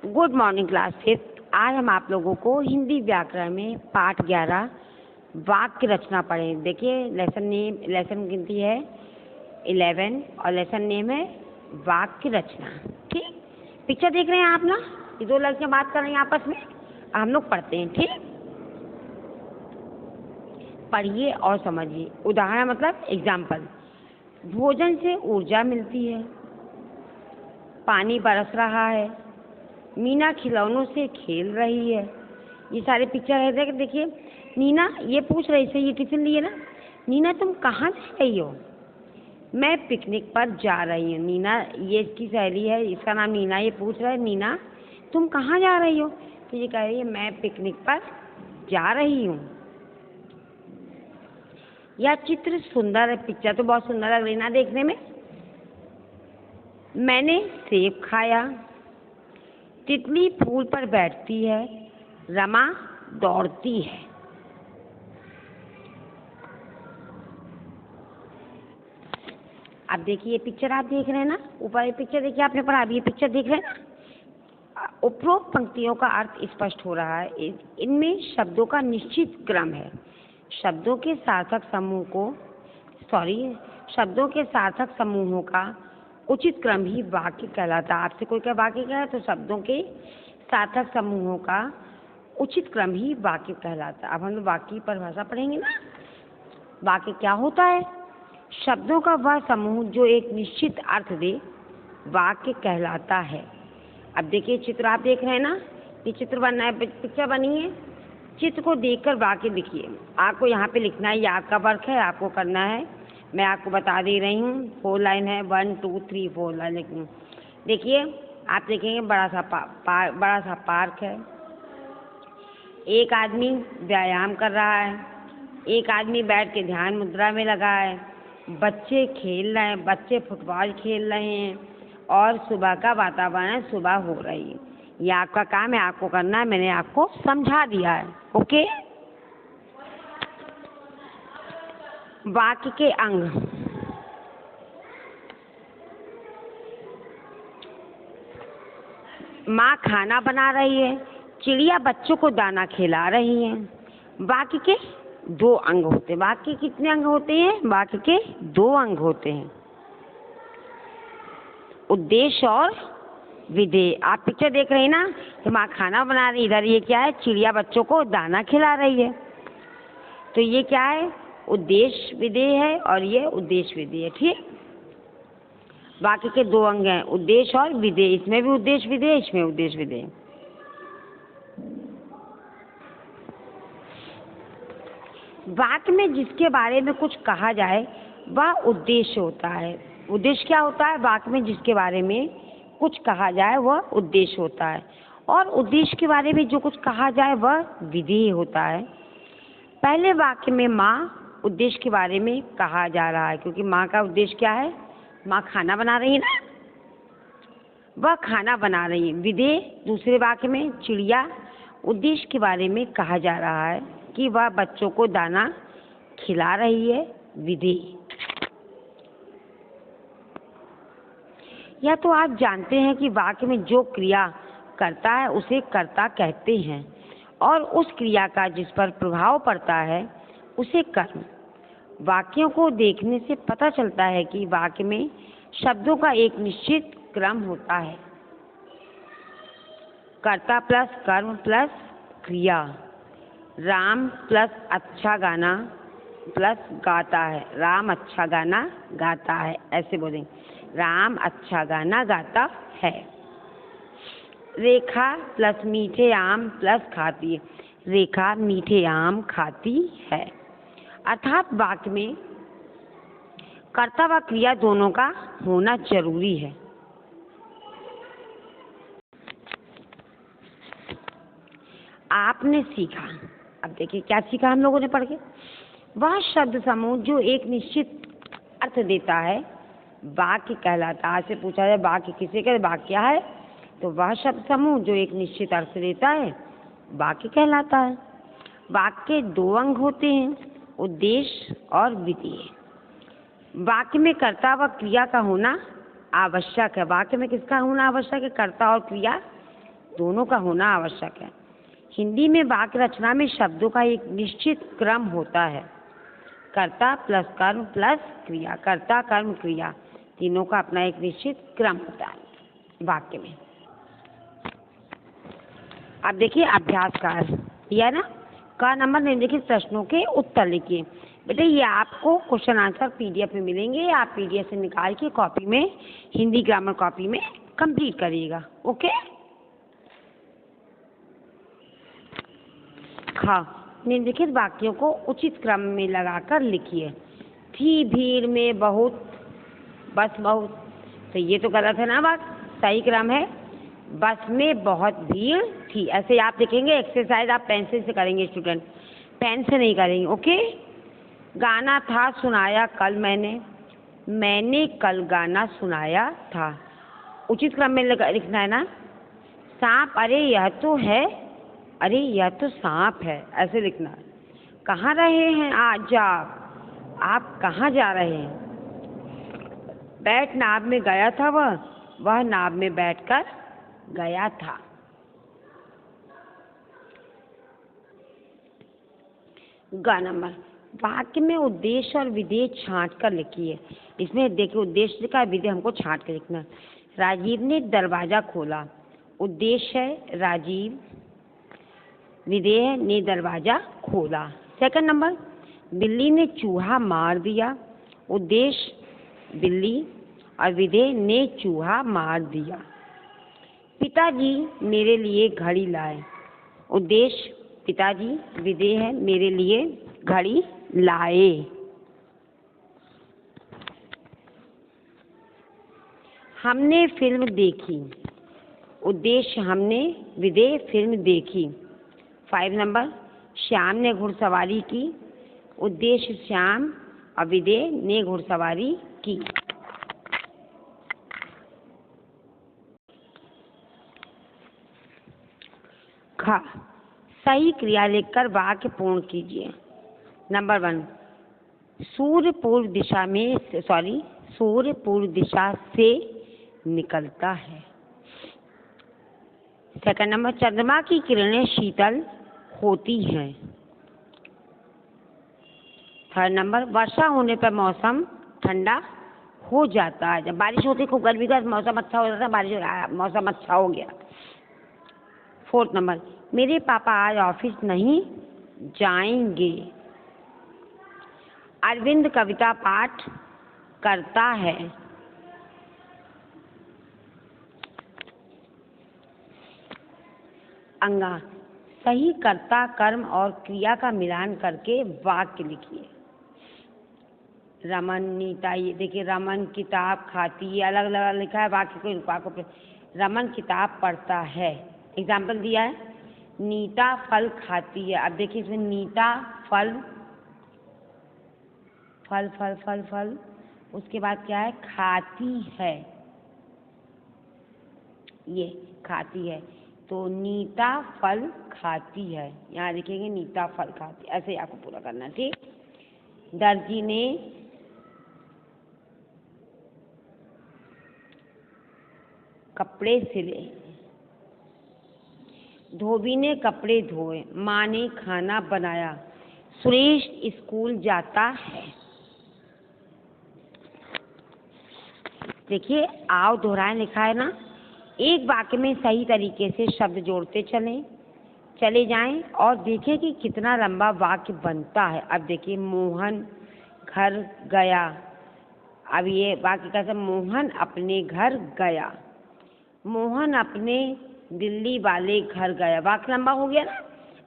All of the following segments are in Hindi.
Good morning class fifth. आज हम आप लोगों को हिंदी व्याकरण में पाठ 11 वाक्य रचना पढ़ें। देखिए लेसन गिनती है 11 और लेसन नेम है वाक्य रचना। ठीक, पिक्चर देख रहे हैं आप ना, ये दो लड़कियां बात कर रही हैं आपस में, हम लोग पढ़ते हैं। ठीक, पढ़िए और समझिए। उदाहरण मतलब एग्जाम्पल। भोजन से ऊर्जा मिलती है, पानी बरस रहा है, मीना खिलौनों से खेल रही है। ये सारे पिक्चर है। देखिए नीना ये पूछ रही थी, ये टिफिन लिए ना, नीना तुम कहाँ जा रही हो? मैं पिकनिक पर जा रही हूँ। नीना ये इसकी सहेली है, इसका नाम नीना। ये पूछ रहा है नीना तुम कहाँ जा रही हो? तो ये कह रही है मैं पिकनिक पर जा रही हूँ। यह चित्र सुंदर है, पिक्चर तो बहुत सुंदर लग रही ना देखने में। मैंने सेब खाया, तितली फूल पर बैठती है, रमा दौड़ती है। अब देखिए ये पिक्चर आप देख रहे हैं ना, ऊपर ये पिक्चर देखिए आपने पढ़ा, अभी ये पिक्चर देख रहे हैं ना। उपरोक्त पंक्तियों का अर्थ स्पष्ट हो रहा है। इनमें शब्दों का निश्चित क्रम है। शब्दों के सार्थक समूहों का उचित क्रम ही वाक्य कहलाता है। आपसे कोई क्या वाक्य कहे तो शब्दों के सार्थक समूहों का उचित क्रम ही वाक्य कहलाता है। अब हम लोग वाक्य की परिभाषा पढ़ेंगे ना। वाक्य क्या होता है? शब्दों का वह समूह जो एक निश्चित अर्थ दे, वाक्य कहलाता है। अब देखिए चित्र आप देख रहे हैं ना, ये चित्र बनना है, पिक्चर बनी है। चित्र को देखकर वाक्य लिखिए। आपको यहाँ पे लिखना है, ये आपका वर्क है, आपको करना है। मैं आपको बता दे रही हूँ। 4 लाइन है, 1 2 3 4 लाइन लिखनी। देखिए आप देखेंगे बड़ा सा पार्क है। एक आदमी व्यायाम कर रहा है, एक आदमी बैठ के ध्यान मुद्रा में लगा है। बच्चे खेल रहे हैं, बच्चे फुटबॉल खेल रहे हैं और सुबह का वातावरण है, सुबह हो रही है। ये आपका काम है, आपको करना है, मैंने आपको समझा दिया है। ओके। वाक्य के अंग। माँ खाना बना रही है, चिड़िया बच्चों को दाना खिला रही है। वाक्य के 2 अंग होते हैं। वाक्य के कितने अंग होते हैं? वाक्य के 2 अंग होते हैं, उद्देश्य और विधेय। आप पिक्चर देख रहे हैं ना, तो माँ खाना बना रही, इधर ये क्या है? चिड़िया बच्चों को दाना खिला रही है। तो ये क्या है? उद्देश्य विधेय है और ये उद्देश्य विधेय है। ठीक, वाक्य के 2 अंग हैं, उद्देश्य और विधेय। इसमें भी उद्देश्य विधेय, इसमें उद्देश्य विधेय। वाक्य में जिसके बारे में कुछ कहा जाए वह उद्देश्य होता है। उद्देश्य क्या होता है? वाक्य में जिसके बारे में कुछ कहा जाए वह उद्देश्य होता है, और उद्देश्य के बारे में जो कुछ कहा जाए वह विधेय होता है। पहले वाक्य में माँ उद्देश्य के बारे में कहा जा रहा है, क्योंकि माँ का उद्देश्य क्या है? माँ खाना बना रही है ना, वह खाना बना रही है। विधेय दूसरे वाक्य में चिड़िया उद्देश्य के बारे में कहा जा रहा है कि वह बच्चों को दाना खिला रही है। विधेय। या तो आप जानते हैं कि वाक्य में जो क्रिया करता है उसे कर्ता कहते हैं, और उस क्रिया का जिस पर प्रभाव पड़ता है उसे कर्म। वाक्यों को देखने से पता चलता है कि वाक्य में शब्दों का एक निश्चित क्रम होता है। कर्ता प्लस कर्म प्लस क्रिया। राम प्लस अच्छा गाना प्लस गाता है। राम अच्छा गाना गाता है, ऐसे बोलेंगे, राम अच्छा गाना गाता है। रेखा प्लस मीठे आम प्लस खाती है। रेखा मीठे आम खाती है। अर्थात वाक्य में कर्ता व क्रिया दोनों का होना जरूरी है। आपने सीखा। अब देखिए क्या सीखा हम लोगों ने पढ़ के। वह शब्द समूह जो एक निश्चित अर्थ देता है वाक्य कहलाता है। आज से पूछा जाए वाक्य किसे कहते? वाक्य क्या है? तो वह शब्द समूह जो एक निश्चित अर्थ देता है वाक्य कहलाता है। वाक्य के 2 अंग होते हैं, उद्देश्य और विधेय। वाक्य में कर्ता व क्रिया का होना आवश्यक है। वाक्य में किसका होना आवश्यक है? कर्ता और क्रिया दोनों का होना आवश्यक है। हिंदी में वाक्य रचना में शब्दों का एक निश्चित क्रम होता है। कर्ता प्लस कर्म प्लस क्रिया, कर्ता कर्म क्रिया तीनों का अपना एक निश्चित क्रम होता है वाक्य में। अब देखिए अभ्यास कार्य दिया ना, का नंबर निम्नलिखित प्रश्नों के उत्तर लिखिए। बेटे ये आपको क्वेश्चन आंसर पीडीएफ में मिलेंगे, आप पीडीएफ से निकाल के कॉपी में, हिंदी ग्रामर कॉपी में कंप्लीट करिएगा। ओके। हाँ, निम्नलिखित वाक्यों को उचित क्रम में लगाकर लिखिए। थी भीड़ में बहुत, बस बहुत, तो ये तो गलत है ना बात, सही क्रम है बस में बहुत भीड़ थी। ऐसे आप लिखेंगे। एक्सरसाइज आप पेंसिल से करेंगे स्टूडेंट, पेन से नहीं करेंगे। ओके। गाना था सुनाया कल मैंने, मैंने कल गाना सुनाया था। उचित क्रम में लिखना है ना। सांप, अरे यह तो है, अरे यह तो सांप है, ऐसे लिखना है। कहाँ रहे हैं आज आप कहाँ जा रहे हैं। बैठ नाव में गया था वह नाव में बैठकर गया था। ग नंबर, वाक्य में उद्देश्य और विधेय छांट कर लिखिए। इसमें देखिए उद्देश्य का, विधेय हमको छांट कर लिखना। राजीव ने दरवाजा खोला, उद्देश्य है राजीव, विधेय ने दरवाजा खोला। सेकंड नंबर, बिल्ली ने चूहा मार दिया, उद्देश्य बिल्ली और विधेय ने चूहा मार दिया। पिताजी मेरे लिए घड़ी लाए, उद्देश्य पिताजी, विधेय है मेरे लिए घड़ी लाए। हमने फिल्म देखी, उद्देश्य हमने, विधेय फिल्म देखी। 5 नंबर, श्याम ने घुड़सवारी की, उद्देश्य श्याम और विधेय ने घुड़सवारी की। ख, सही क्रिया लिखकर वाक्य पूर्ण कीजिए। नंबर 1, सूर्य पूर्व दिशा से निकलता है। सेकंड नंबर, चंद्रमा की किरणें शीतल होती हैं। थर्ड नंबर, वर्षा होने पर मौसम ठंडा हो जाता है। जब बारिश होती है खूब गर्मी का मौसम अच्छा हो जाता है, बारिश मौसम अच्छा हो गया। फोर्थ नंबर, मेरे पापा आज ऑफिस नहीं जाएंगे। अरविंद कविता पाठ करता है। अंगा, सही कर्ता कर्म और क्रिया का मिलान करके वाक्य लिखिए। रमन, नीता, ये देखिए रमन किताब खाती है, अलग अलग लिखा है वाक्य को, वाक्य रमन किताब पढ़ता है। एग्जाम्पल दिया है, नीता फल खाती है। अब देखिए इसमें नीता फल, फल फल फल फल, उसके बाद क्या है, खाती है, ये खाती है, तो नीता फल खाती है। यहाँ लिखेंगे नीता फल खाती, ऐसे ही आपको पूरा करना है। ठीक। दर्जी ने कपड़े सिले, धोबी ने कपड़े धोए, माँ ने खाना बनाया, सुरेश स्कूल जाता है। देखिए आओ दोहराएं लिखा है ना। एक वाक्य में सही तरीके से शब्द जोड़ते चले जाएं और देखें कि कितना लंबा वाक्य बनता है। अब देखिए मोहन घर गया, अब ये वाक्य कैसे, मोहन अपने घर गया, मोहन अपने दिल्ली वाले घर गया। वाक्य लंबा हो गया ना।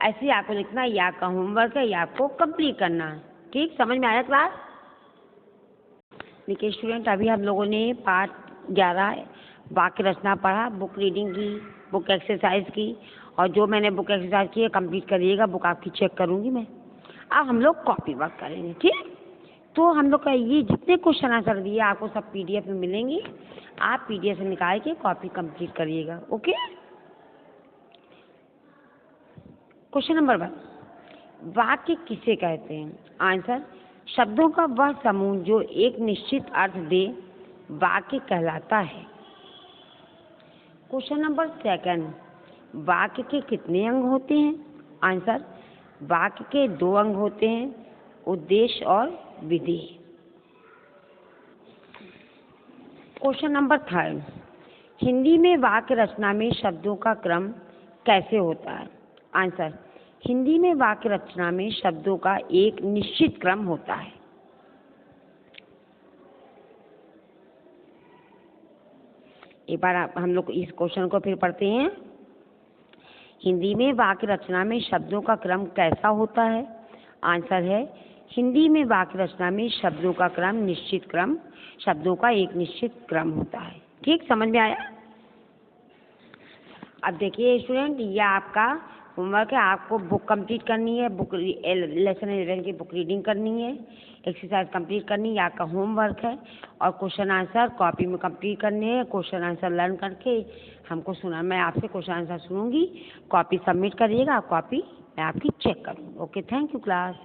ऐसे ही आपको लिखना, या का होमवर्क है या आपको कंप्लीट करना है। ठीक, समझ में आया क्लास। देखिए स्टूडेंट, अभी हम लोगों ने पार्ट 11 वाक्य रचना पढ़ा, बुक रीडिंग की, बुक एक्सरसाइज की, और जो मैंने बुक एक्सरसाइज की है कंप्लीट करिएगा, बुक आपकी चेक करूँगी मैं। अब हम लोग कॉपी वर्क करेंगे। ठीक, तो हम लोग का ये जितने क्वेश्चन आंसर दिए आपको सब पीडीएफ में मिलेंगे, आप पीडीएफ से निकाल के कॉपी कंप्लीट करिएगा। ओके। क्वेश्चन नंबर 1, वाक्य किसे कहते हैं। आंसर, शब्दों का वह समूह जो एक निश्चित अर्थ दे वाक्य कहलाता है। क्वेश्चन नंबर 2, वाक्य के कितने अंग होते हैं? आंसर, वाक्य के 2 अंग होते हैं, उद्देश्य और विधि। क्वेश्चन नंबर 3, हिंदी में वाक्य रचना में शब्दों का क्रम कैसे होता है? आंसर, हिंदी में वाक्य रचना में शब्दों का एक निश्चित क्रम होता है। एक बार हम लोग इस क्वेश्चन को फिर पढ़ते हैं। हिंदी में वाक्य रचना में शब्दों का क्रम कैसा होता है? आंसर है, हिंदी में वाक्य रचना में शब्दों का शब्दों का एक निश्चित क्रम होता है। ठीक, समझ में आया? अब देखिए स्टूडेंट, यह आपका होमवर्क है। आपको बुक कंप्लीट करनी है, लेसन 11 की बुक रीडिंग करनी है, एक्सरसाइज कंप्लीट करनी है, यह आपका होमवर्क है। और क्वेश्चन आंसर कॉपी में कंप्लीट करने हैं। क्वेश्चन आंसर लर्न करके मैं आपसे क्वेश्चन आंसर सुनूंगी, कॉपी सबमिट करिएगा, कॉपी मैं आपकी चेक करूँगी। Okay, thank you class.